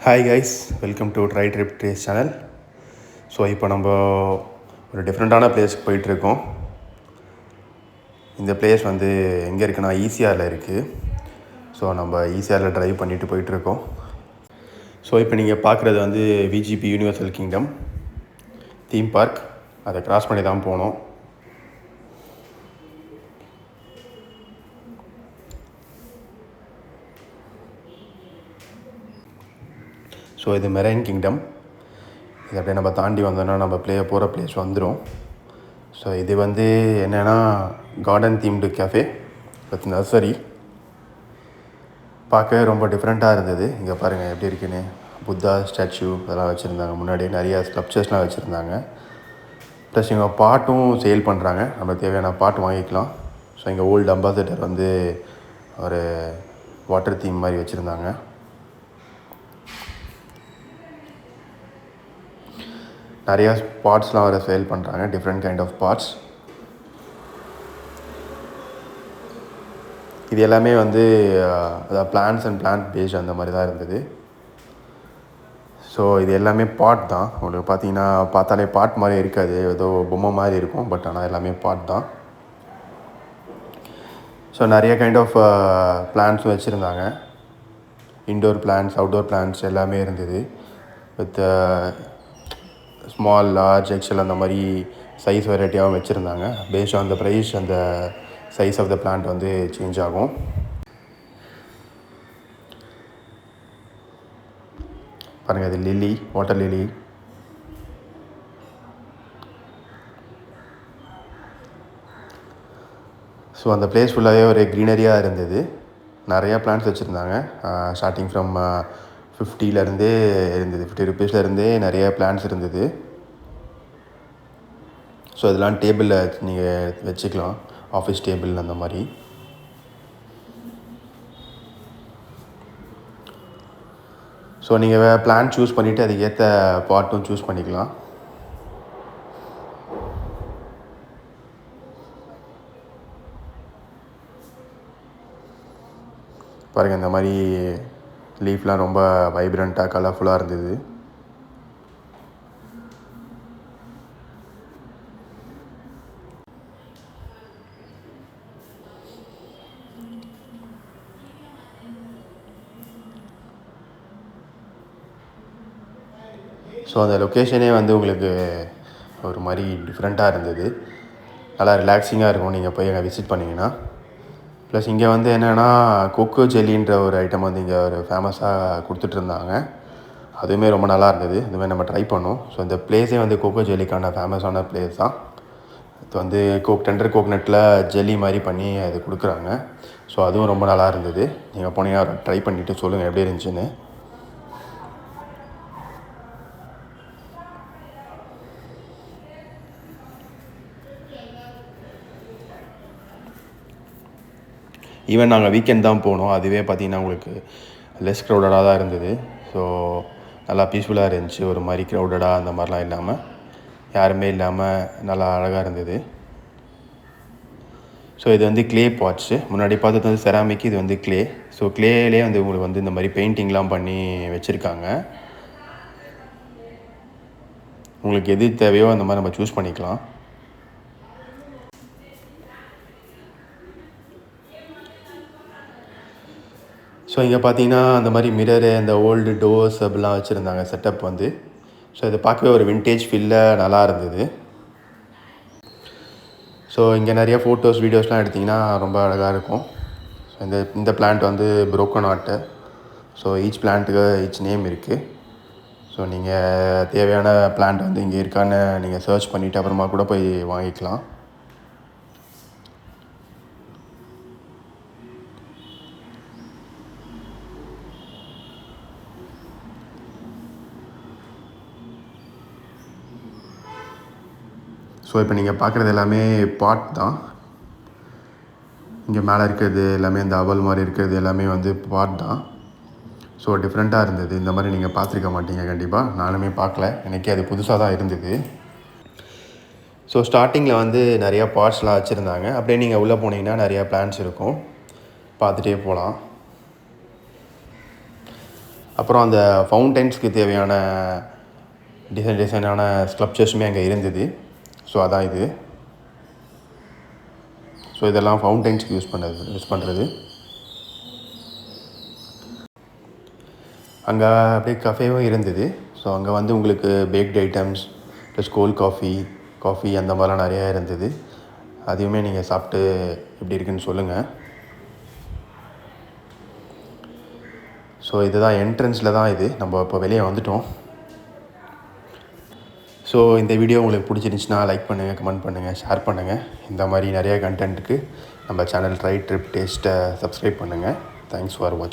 Hi guys, welcome to try trip trace channel. So இப்போ நம்ம ஒரு டிஃப்ரெண்ட்டான பிளேஸ்க்கு போயிட்டுருக்கோம். இந்த பிளேஸ் வந்து எங்கே இருக்குன்னா ஈசிஆரில் இருக்குது. ஸோ நம்ம ஈசிஆரில் ட்ரைவ் பண்ணிவிட்டு போயிட்டுருக்கோம். ஸோ இப்போ நீங்கள் பார்க்குறது வந்து VGP universal kingdom theme park. அதை கிராஸ் பண்ணி தான் போனோம். ஸோ இது மெரைன் கிங்டம். இது அப்படியே நம்ம தாண்டி வந்தோன்னா நம்ம போகிற பிளேஸ் வந்துடும். ஸோ இது வந்து என்னென்னா garden themed cafe with nursery. பார்க்கவே ரொம்ப டிஃப்ரெண்ட்டாக இருந்தது. இங்கே பாருங்கள் எப்படி இருக்குன்னு. புத்தா ஸ்டாச்சு அதெல்லாம் வச்சுருந்தாங்க. முன்னாடி நிறையா ஸ்கல்ப்சர்ஸ்லாம் வச்சுருந்தாங்க. ப்ளஸ் இங்கே பாட்டும் சேல் பண்ணுறாங்க. நம்ம தேவையான பாட்டு வாங்கிக்கலாம். ஸோ இங்கே ஓல்டு அம்பாசடர் வந்து ஒரு வாட்டர் தீம் மாதிரி வச்சுருந்தாங்க. நிறையா பாட்ஸ்லாம் வர சேல் பண்ணுறாங்க. Different kind of pots. இது எல்லாமே வந்து பிளான்ஸ் அண்ட் பிளான்ட் பேஸ்ட் அந்த மாதிரி தான் இருந்தது. ஸோ இது எல்லாமே பாட் தான். உங்களுக்கு பார்த்தீங்கன்னா பார்த்தாலே பாட் மாதிரி இருக்காது, ஏதோ பொம்மை மாதிரி இருக்கும். பட் ஆனால் எல்லாமே பாட் தான். ஸோ நிறைய கைண்ட் ஆஃப் பிளான்ட்ஸும் வச்சுருந்தாங்க. இன்டோர் பிளான்ட்ஸ், அவுட்டோர் பிளான்ட்ஸ் எல்லாமே இருந்தது. வித் ஸ்மால், லார்ஜ், எக்ஸல் அந்த மாதிரி சைஸ் வெரைட்டியாகவும் வச்சுருந்தாங்க. பேஸ்ட் ஆன் த ப்ரைஸ் அந்த சைஸ் ஆஃப் த பிளான்ட் வந்து சேஞ்ச் ஆகும். பாருங்கள், இது லில்லி, வாட்டர் லில்லி. ஸோ அந்த பிளேஸ் ஃபுல்லாகவே ஒரு க்ரீனரியாக இருந்தது. நிறையா பிளான்ட்ஸ் வச்சுருந்தாங்க. ஸ்டார்டிங் ஃப்ரம் 50 இருந்தது. 50 ருபீஸ்லேருந்தே நிறைய பிளான்ட்ஸ் இருந்தது. ஸோ இதெல்லாம் டேபிளில் நீங்கள் வச்சுக்கலாம், ஆஃபீஸ் டேபிள் அந்த மாதிரி. ஸோ நீங்கள் பிளான் சூஸ் பண்ணிவிட்டு அதுக்கேற்ற பாட்டும் சூஸ் பண்ணிக்கலாம். பாருங்கள், இந்த மாதிரி லீஃப்லாம் ரொம்ப வைப்ரண்ட்டாக கலர்ஃபுல்லாக இருந்தது. ஸோ அந்த லொக்கேஷனே வந்து உங்களுக்கு ஒரு மாதிரி டிஃப்ரெண்ட்டாக இருந்தது. நல்லா ரிலாக்ஸிங்காக இருக்கும் நீங்கள் போய் அங்கே விசிட் பண்ணிங்கன்னா. ப்ளஸ் இங்கே வந்து என்னென்னா கொக்கோ ஜெல்லின்ற ஒரு ஐட்டம் வந்து இங்கே ஒரு ஃபேமஸாக கொடுத்துட்ருந்தாங்க. அதுவுமே ரொம்ப நல்லா இருந்தது. இதுமாதிரி நம்ம ட்ரை பண்ணோம். ஸோ இந்த பிளேஸே வந்து கொக்கோ ஜெல்லிக்கான ஃபேமஸான பிளேஸ் தான். இது வந்து டெண்டர் கோக்னட்டில் ஜெல்லி மாதிரி பண்ணி அது கொடுக்குறாங்க. ஸோ அதுவும் ரொம்ப நல்லா இருந்தது. நீங்கள் போனீங்கன்னா ட்ரை பண்ணிவிட்டு சொல்லுங்கள் எப்படி இருந்துச்சுன்னு. ஈவன் நாங்கள் வீக்கெண்ட் தான் போனோம். அதுவே பார்த்திங்கன்னா உங்களுக்கு லெஸ் க்ரௌடடாக தான் இருந்தது. ஸோ நல்லா பீஸ்ஃபுல்லாக இருந்துச்சு. ஒரு மாதிரி க்ரௌடடாக அந்த மாதிரிலாம் இல்லாமல், யாருமே இல்லாமல் நல்லா அழகாக இருந்தது. ஸோ இது வந்து க்ளே பாட்ஸு. முன்னாடி பார்த்தது வந்து செராமிக், இது வந்து க்ளே. ஸோ க்ளேலே வந்து உங்களுக்கு வந்து இந்த மாதிரி பெயிண்டிங்லாம் பண்ணி வச்சுருக்காங்க. உங்களுக்கு எது தேவையோ அந்த மாதிரி நம்ம சூஸ் பண்ணிக்கலாம். ஸோ இங்கே பார்த்தீங்கன்னா அந்த மாதிரி மிரரு, அந்த ஓல்டு டோர்ஸ் அப்படிலாம் வச்சுருந்தாங்க செட்டப் வந்து. ஸோ இதை பார்க்கவே ஒரு விண்டேஜ் ஃபீலில் நல்லா இருந்தது. ஸோ இங்கே நிறைய ஃபோட்டோஸ், வீடியோஸ்லாம் எடுத்திங்கன்னா ரொம்ப அழகாக இருக்கும். ஸோ இந்த பிளான்ட் வந்து புரோக்கன் ஆர்ட்டு. ஸோ ஈச் பிளான்ட்டுக்கு ஈச் நேம் இருக்குது. ஸோ நீங்கள் தேவையான பிளான்ட் வந்து இங்கே இருக்கான்னு நீங்கள் சர்ச் பண்ணிவிட்டு அப்புறமா கூட போய் வாங்கிக்கலாம். ஸோ இப்போ நீங்கள் பார்க்குறது எல்லாமே பாட் தான். இங்கே மேலே இருக்கிறது எல்லாமே இந்த அவல் மாதிரி இருக்கிறது எல்லாமே வந்து பாட் தான். ஸோ டிஃப்ரெண்ட்டாக இருந்தது. இந்த மாதிரி நீங்கள் பார்த்துருக்க மாட்டீங்க கண்டிப்பாக. நானுமே பார்க்கல, எனக்கே அது புதுசாக தான் இருந்தது. ஸோ ஸ்டார்டிங்கில் வந்து நிறையா பாட்ஸ்லாம் வச்சுருந்தாங்க. அப்படியே நீங்கள் உள்ளே போனீங்கன்னா நிறையா பிளான்ட்ஸ் இருக்கும், பார்த்துட்டே போகலாம். அப்புறம் அந்த ஃபவுண்டைன்ஸ்க்கு தேவையான டிசைனான ஸ்கல்ப்சர்ஸுமே அங்கே இருந்தது. ஸோ அதான் இது. ஸோ இதெல்லாம் ஃபவுண்டைன்ஸ்க்கு யூஸ் பண்ணுறது. அங்கே அப்படியே கஃபேவும் இருந்தது. ஸோ அங்கே வந்து உங்களுக்கு baked items plus cold coffee அந்த மாதிரிலாம் நிறையா இருந்தது. அதையுமே நீங்கள் சாப்பிட்டு எப்படி இருக்குன்னு சொல்லுங்கள். ஸோ இதுதான் என்ட்ரன்ஸில் தான் இது. நம்ம இப்போ வெளியே வந்துட்டோம். ஸோ இந்த வீடியோ உங்களுக்கு பிடிச்சிருந்துச்சின்னா லைக் பண்ணுங்கள், கமெண்ட் பண்ணுங்கள், ஷேர் பண்ணுங்கள். இந்த மாதிரி நிறைய கண்டென்ட்டுக்கு நம்ம சேனல் ட்ரை ட்ரிப் டேஸ்ட்டை சப்ஸ்கிரைப் பண்ணுங்கள். தேங்க்ஸ் ஃபார் வாட்சிங்.